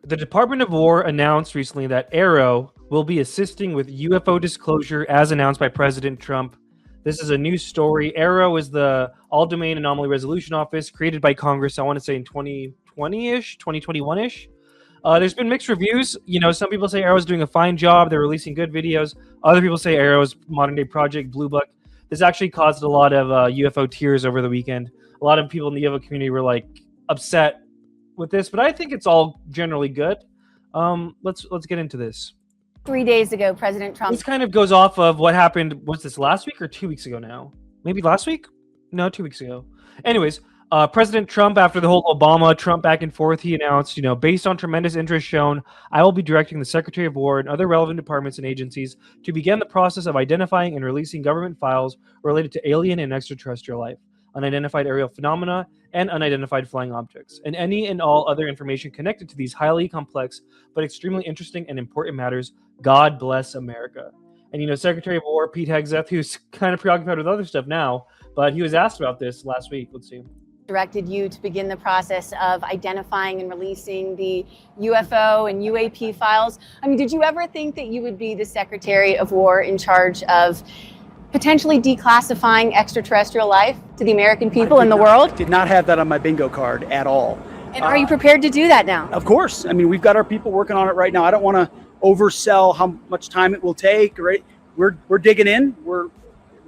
The Department of War announced recently that AARO will be assisting with UFO disclosure as announced by President Trump. This is a new story. AARO is the All Domain Anomaly Resolution Office created by Congress, I want to say in 2020-ish, 2021-ish. There's been mixed reviews. Some people say Arrow's doing a fine job. They're releasing good videos. Other people say Arrow's modern day project Blue Book. This actually caused a lot of UFO tears over the weekend. A lot of people in the UFO community were upset with this, but I think it's all generally good. Let's get into this. 3 days ago, President Trump. This kind of goes off of what happened. Was this last week or 2 weeks ago now? Maybe last week? No, 2 weeks ago. Anyways, President Trump, after the whole Obama-Trump back and forth, he announced, based on tremendous interest shown, I will be directing the Secretary of War and other relevant departments and agencies to begin the process of identifying and releasing government files related to alien and extraterrestrial life, unidentified aerial phenomena, and unidentified flying objects, and any and all other information connected to these highly complex but extremely interesting and important matters. God bless America. And, Secretary of War Pete Hegseth, who's kind of preoccupied with other stuff now, but he was asked about this last week. Let's see. Directed you to begin the process of identifying and releasing the UFO and UAP files. I mean, did you ever think that you would be the Secretary of War in charge of potentially declassifying extraterrestrial life to the American people and the world? Did not have that on my bingo card at all. And are you prepared to do that now? Of course. I mean, we've got our people working on it right now. I don't want to oversell how much time it will take. Right? We're digging in. We're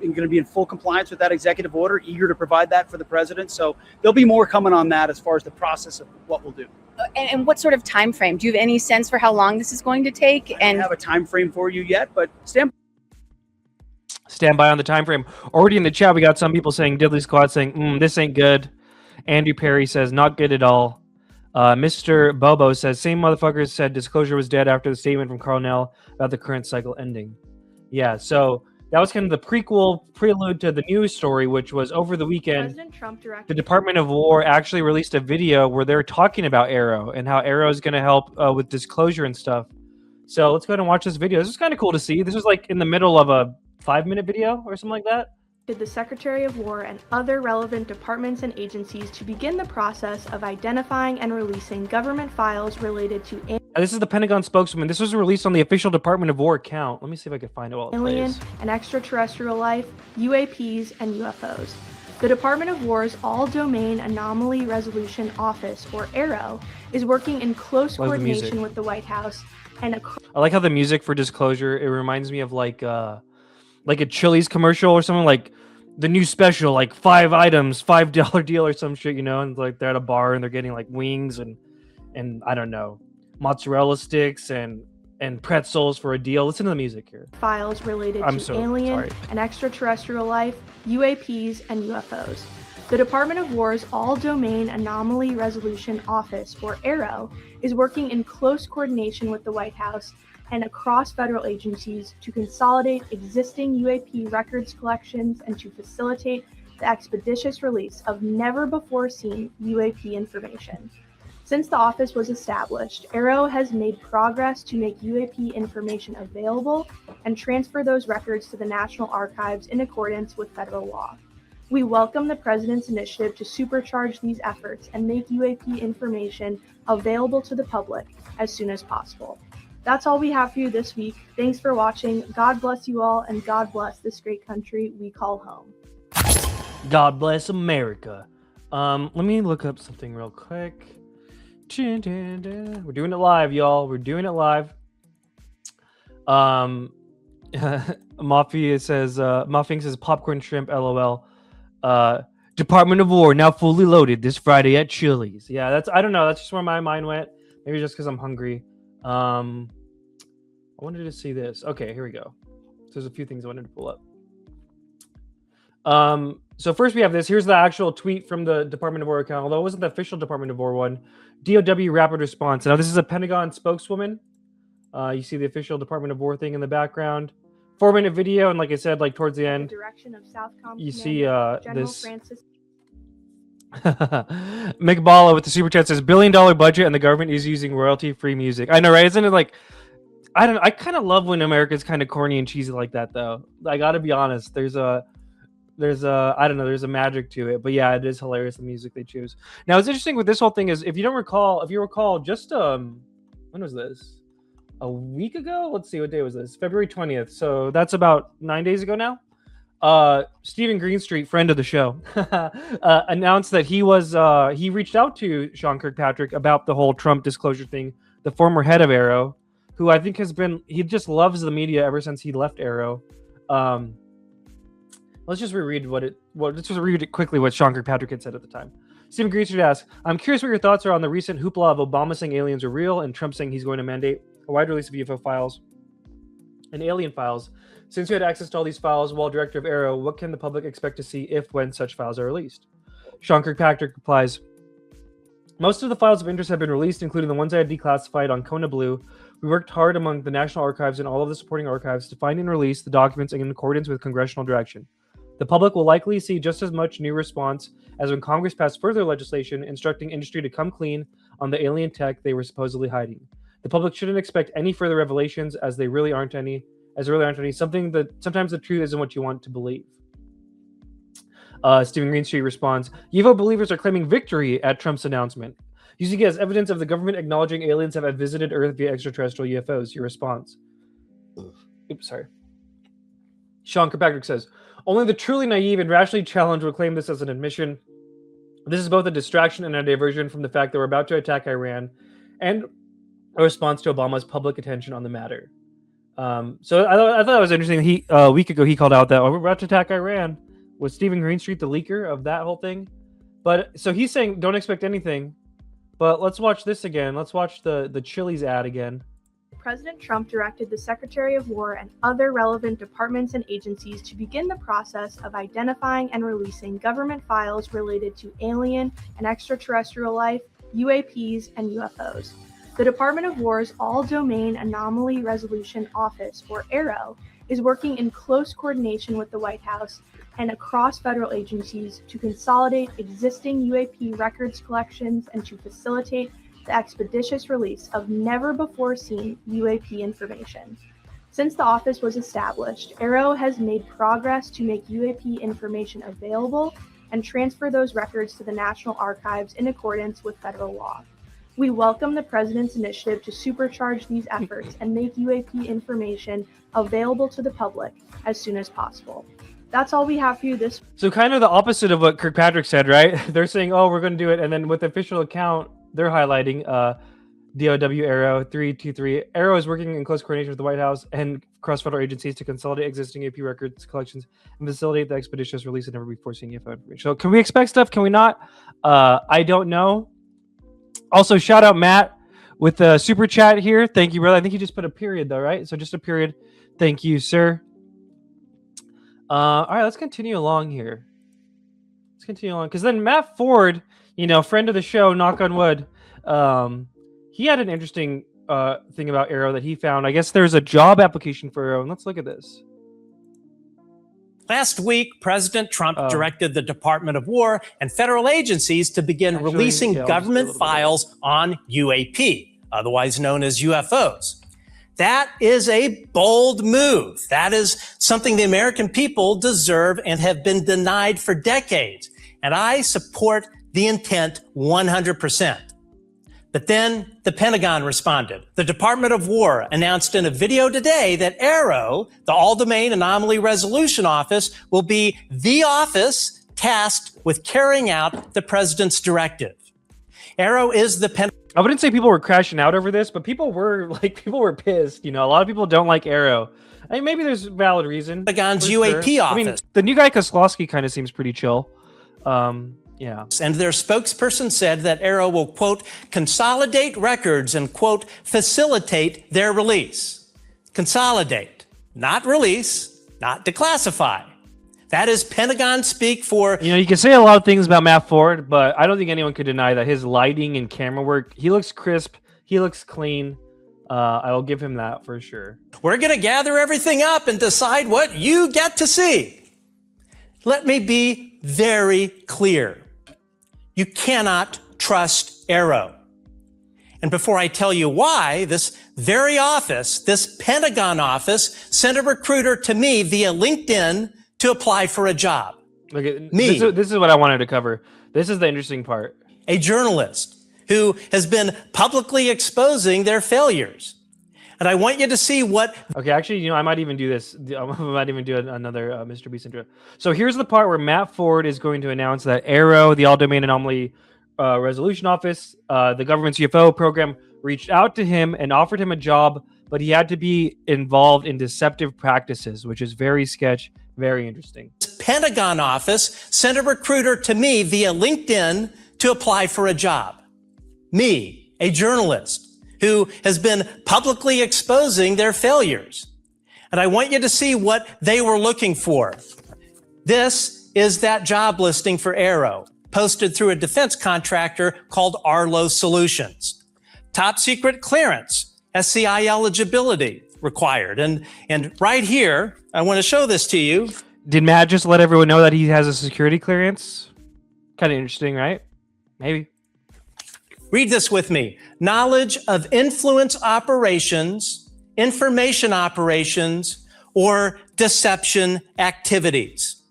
going to be in full compliance with that executive order, eager to provide that for the president. So there'll be more coming on that as far as the process of what we'll do. And what sort of time frame? Do you have any sense for how long this is going to take? I don't have a time frame for you yet, but stand by on the time frame. Already in the chat, we got some people saying, Diddley Squad saying, this ain't good. Andrew Perry says, not good at all. Mr. Bobo says, same motherfuckers said disclosure was dead after the statement from Carl Nell about the current cycle ending. Yeah, so that was kind of the prelude to the news story, which was over the weekend. President Trump directed the Department of War actually released a video where they're talking about AARO and how AARO is going to help with disclosure and stuff. So let's go ahead and watch this video. This is kind of cool to see. This was in the middle of a 5-minute video or something like that. the Secretary of War and other relevant departments and agencies to begin the process of identifying and releasing government files related to This is the Pentagon spokeswoman. This was released on the official Department of War account. Let me see if I can find it while it alien plays. and extraterrestrial life, UAPs, and UFOs. The Department of War's All-Domain Anomaly Resolution Office, or AARO, is working in close coordination with the White House and I like how the music for disclosure, it reminds me of like a Chili's commercial or something, like the new special, like 5 items, $5 deal or some shit, you know, and like they're at a bar and they're getting like wings and I don't know, mozzarella sticks and pretzels for a deal. Listen to the music here. Files related to alien and extraterrestrial life, UAPs, and UFOs. The Department of War's All-Domain Anomaly Resolution Office, or AARO, is working in close coordination with the White House and across federal agencies to consolidate existing UAP records collections and to facilitate the expeditious release of never-before-seen UAP information. Since the office was established, AARO has made progress to make UAP information available and transfer those records to the National Archives in accordance with federal law. We welcome the President's initiative to supercharge these efforts and make UAP information available to the public as soon as possible. That's all we have for you this week. Thanks for watching. God bless you all, and God bless this great country we call home. God bless America. Let me look up something real quick. We're doing it live, y'all. We're doing it live. Mafia says, Muffing says, popcorn shrimp, LOL. Department of War now fully loaded this Friday at Chili's. Yeah, I don't know. That's just where my mind went. Maybe just because I'm hungry. I wanted to see this. Okay, here we go. So there's a few things I wanted to pull up. So first we have this. Here's the actual tweet from the Department of War account, although it wasn't the official Department of War one. DOW rapid response. Now this is a Pentagon spokeswoman. You see the official Department of War thing in the background. 4-minute video, and like I said, like towards the end, Direction of Southcom you see this. Francis McBalla with the super chat says $1 billion budget and the government is using royalty-free music. I know, right? Isn't it like? I kind of love when America's kind of corny and cheesy like that, though. I gotta be honest. There's a I don't know, there's a magic to it. But yeah, it is hilarious the music they choose. Now, what's interesting with this whole thing is if you recall, just when was this? A week ago? Let's see, what day was this? February 20th. So that's about 9 days ago now. Stephen Greenstreet, friend of the show, announced that he reached out to Sean Kirkpatrick about the whole Trump disclosure thing, the former head of AARO, who I think he just loves the media ever since he left AARO. Let's just reread quickly what Sean Kirkpatrick had said at the time. Stephen Greenstreet asks, I'm curious what your thoughts are on the recent hoopla of Obama saying aliens are real and Trump saying he's going to mandate a wide release of UFO files and alien files. Since you had access to all these files while director of AARO, what can the public expect to see if when such files are released? Sean Kirkpatrick replies, most of the files of interest have been released, including the ones I had declassified on Kona Blue. We worked hard among the National Archives and all of the supporting archives to find and release the documents in accordance with congressional direction. The public will likely see just as much new response as when Congress passed further legislation instructing industry to come clean on the alien tech they were supposedly hiding. The public shouldn't expect any further revelations as there really aren't any. Something that sometimes the truth isn't what you want to believe. Stephen Greenstreet responds, UFO believers are claiming victory at Trump's announcement, using it as evidence of the government acknowledging aliens have visited Earth via extraterrestrial UFOs. Your response. Oops, sorry. Sean Kirkpatrick says, only the truly naive and rationally challenged will claim this as an admission. This is both a distraction and a diversion from the fact that we're about to attack Iran and a response to Obama's public attention on the matter. So I thought it was interesting. A week ago, he called out that we're about to attack Iran. Was Stephen Greenstreet the leaker of that whole thing? But so he's saying don't expect anything. But let's watch this again. Let's watch the Chili's ad again. President Trump directed the Secretary of War and other relevant departments and agencies to begin the process of identifying and releasing government files related to alien and extraterrestrial life, UAPs, and UFOs. The Department of War's All-Domain Anomaly Resolution Office, or AARO, is working in close coordination with the White House and across federal agencies to consolidate existing UAP records collections and to facilitate the expeditious release of never-before-seen UAP information. Since the office was established, AARO has made progress to make UAP information available and transfer those records to the National Archives in accordance with federal law. We welcome the President's initiative to supercharge these efforts and make UAP information available to the public as soon as possible. That's all we have for you this. So kind of the opposite of what Kirkpatrick said, right? They're saying, oh, we're going to do it. And then with the official account, they're highlighting DOW AARO 323. AARO is working in close coordination with the White House and cross-federal agencies to consolidate existing AP records collections and facilitate the expeditious release of never-before-seen UFO information. So can we expect stuff? Can we not? I don't know. Also, shout out Matt with the super chat here. Thank you, brother. I think you just put a period, though, right? So just a period. Thank you, sir. All right, let's continue along here. Let's continue along. Because then Matt Ford, friend of the show, knock on wood, he had an interesting thing about AARO that he found. I guess there's a job application for AARO, and let's look at this. Last week, President Trump directed the Department of War and federal agencies to begin releasing government files on UAP, otherwise known as UFOs. That is a bold move. That is something the American people deserve and have been denied for decades. And I support the intent 100%. But then the Pentagon responded. The Department of War announced in a video today that AARO, the All-Domain Anomaly Resolution Office, will be the office tasked with carrying out the president's directive. AARO is the Pentagon. I wouldn't say people were crashing out over this, but people were pissed. A lot of people don't like AARO. I mean, maybe there's valid reason. Pentagon's UAP office. I mean, the new guy Kozlowski kind of seems pretty chill. Yeah. And their spokesperson said that AARO will, quote, consolidate records and, quote, facilitate their release. Consolidate, not release, not declassify. That is Pentagon speak for... You can say a lot of things about Matt Ford, but I don't think anyone could deny that his lighting and camera work, he looks crisp, he looks clean. I will give him that for sure. We're going to gather everything up and decide what you get to see. Let me be very clear. You cannot trust AARO. And before I tell you why, this very office, this Pentagon office, sent a recruiter to me via LinkedIn to apply for a job. Okay, this is what I wanted to cover. This is the interesting part. A journalist who has been publicly exposing their failures. And I want you to see what... Okay, actually, I might even do this. I might even do another Mr. Beast intro. So here's the part where Matt Ford is going to announce that AARO, the All-Domain Anomaly Resolution Office, the government's UFO program, reached out to him and offered him a job, but he had to be involved in deceptive practices, which is very sketch, very interesting. Pentagon office sent a recruiter to me via LinkedIn to apply for a job. Me, a journalist who has been publicly exposing their failures. And I want you to see what they were looking for. This is that job listing for AARO, posted through a defense contractor called Arlo Solutions. Top secret clearance, SCI eligibility required. And right here, I want to show this to you. Did Matt just let everyone know that he has a security clearance? Kind of interesting, right? Maybe. Read this with me. Knowledge of influence operations, information operations, or deception activities.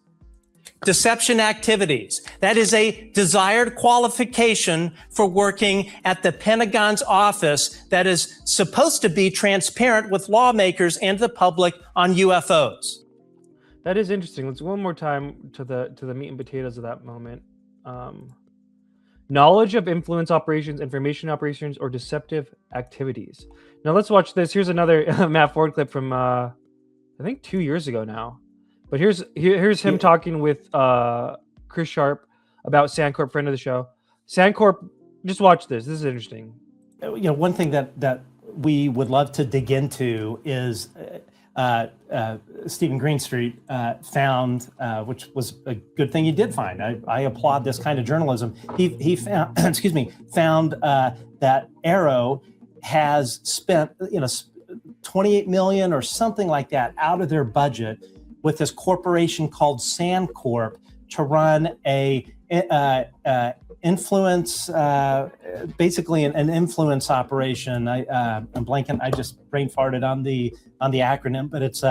Deception activities. That is a desired qualification for working at the Pentagon's office that is supposed to be transparent with lawmakers and the public on UFOs. That is interesting. Let's go one more time to the meat and potatoes of that moment. Knowledge of influence operations, information operations, or deceptive activities. Now let's watch this. Here's another Matt Ford clip from I think 2 years ago now. But here's him talking with Chris Sharp about Sandcorp, friend of the show. Sandcorp, just watch this. This is interesting. One thing that we would love to dig into is Stephen Greenstreet found, which was a good thing he did find. I applaud this kind of journalism. He found, found that AARO has spent 28 million or something like that out of their budget with this corporation called Sandcorp to run a influence, basically an influence operation. I'm blanking. I just brain farted on the acronym, but it's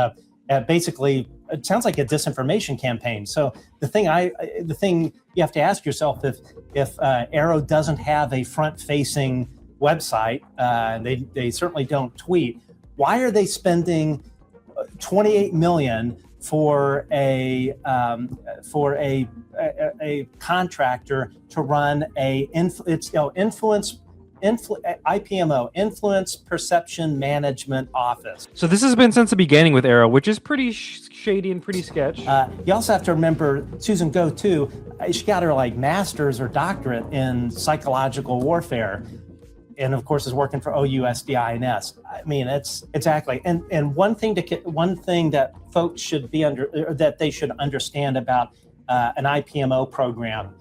basically, it sounds like a disinformation campaign. So the thing you have to ask yourself, if AARO doesn't have a front-facing website, they certainly don't tweet, why are they spending 28 million for a contractor to run IPMO, Influence Perception Management Office? So this has been since the beginning with AARO, which is pretty shady and pretty sketch. You also have to remember Susan Go too. She got her master's or doctorate in psychological warfare, and of course is working for OUSDINS. I mean, it's exactly. And one thing that folks should be that they should understand about an IPMO program.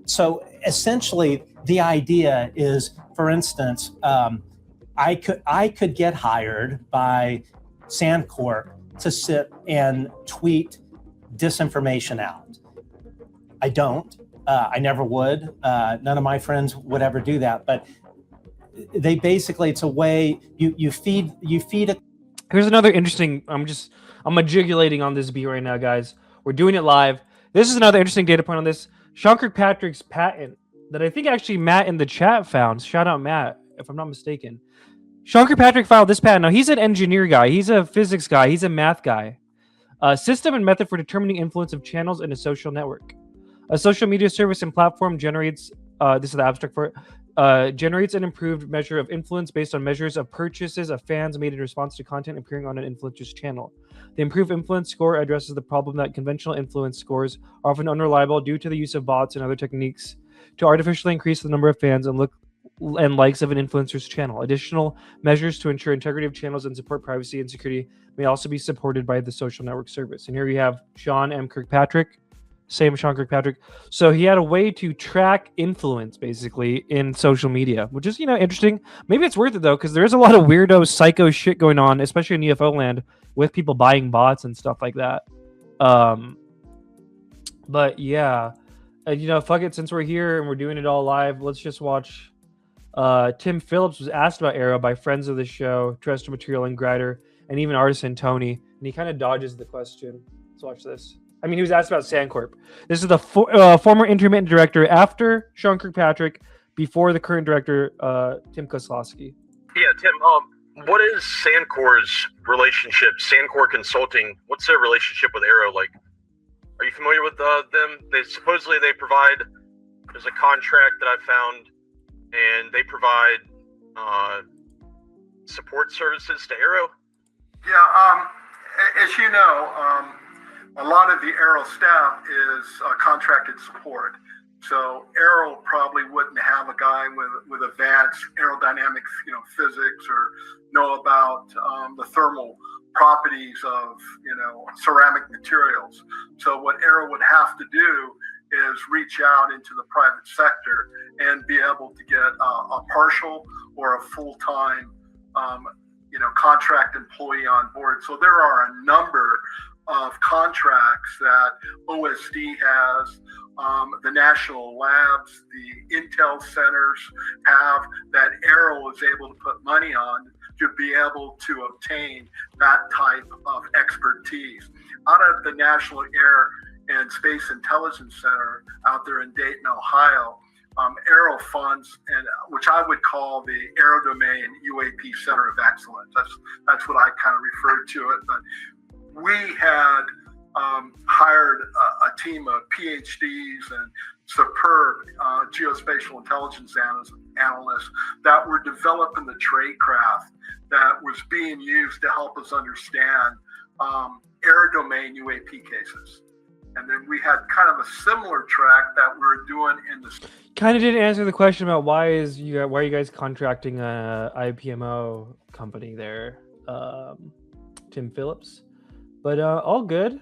So essentially, the idea is, for instance, I could get hired by Sandcorp to sit and tweet disinformation out. I don't. I never would. None of my friends would ever do that. But they basically, it's a way you feed a. Here's another interesting. I'm majigulating on this beat right now, guys. We're doing it live. This is another interesting data point on this. Sean Kirkpatrick's patent that I think actually Matt in the chat found. Shout out Matt, if I'm not mistaken. Sean Kirkpatrick filed this patent. Now he's an engineer guy. He's a physics guy. He's a math guy. System and method for determining influence of channels in a social network. A social media service and platform generates. This is the abstract for it. Generates an improved measure of influence based on measures of purchases of fans made in response to content appearing on an influencer's channel. The improved influence score addresses the problem that conventional influence scores are often unreliable due to the use of bots and other techniques to artificially increase the number of fans and likes of an influencer's channel. Additional measures to ensure integrity of channels and support privacy and security may also be supported by the social network service. And here you have Sean M. Kirkpatrick. Same Sean Kirkpatrick. So he had a way to track influence basically in social media, which is, interesting. Maybe it's worth it though, because there is a lot of weirdo psycho shit going on, especially in UFO land with people buying bots and stuff like that. But yeah, fuck it. Since we're here and we're doing it all live, let's just watch. Tim Phillips was asked about AARO by friends of the show, Terrestrial Material and Grider, and even artisan Tony, and he kind of dodges the question. Let's watch this. I mean, he was asked about Sandcorp. This is the former intermittent director after Sean Kirkpatrick before the current director, Tim Kozlowski. Yeah, Tim. What is Sancor's relationship? Sancor Consulting. What's their relationship with AARO like? Are you familiar with them? They supposedly provide. There's a contract that I found, and they provide support services to AARO. Yeah, as you know, a lot of the AARO staff is contracted support. So AARO probably wouldn't have a guy with advanced aerodynamics, physics, or know about the thermal properties of, ceramic materials. So what AARO would have to do is reach out into the private sector and be able to get a partial or a full-time, contract employee on board. So there are a number of contracts that OSD has, the national labs, the Intel centers have, that AARO is able to put money on to be able to obtain that type of expertise. Out of the National Air and Space Intelligence Center out there in Dayton, Ohio, AARO funds, and which I would call the Aerodomain UAP Center of Excellence. That's what I kind of referred to it. But we had hired a team of PhDs and superb geospatial intelligence analysts that were developing the tradecraft that was being used to help us understand aerodomain UAP cases. And then we had kind of a similar track that we're doing in the. Kind of didn't answer the question about why are you guys contracting a IPMO company there, Tim Phillips, but all good.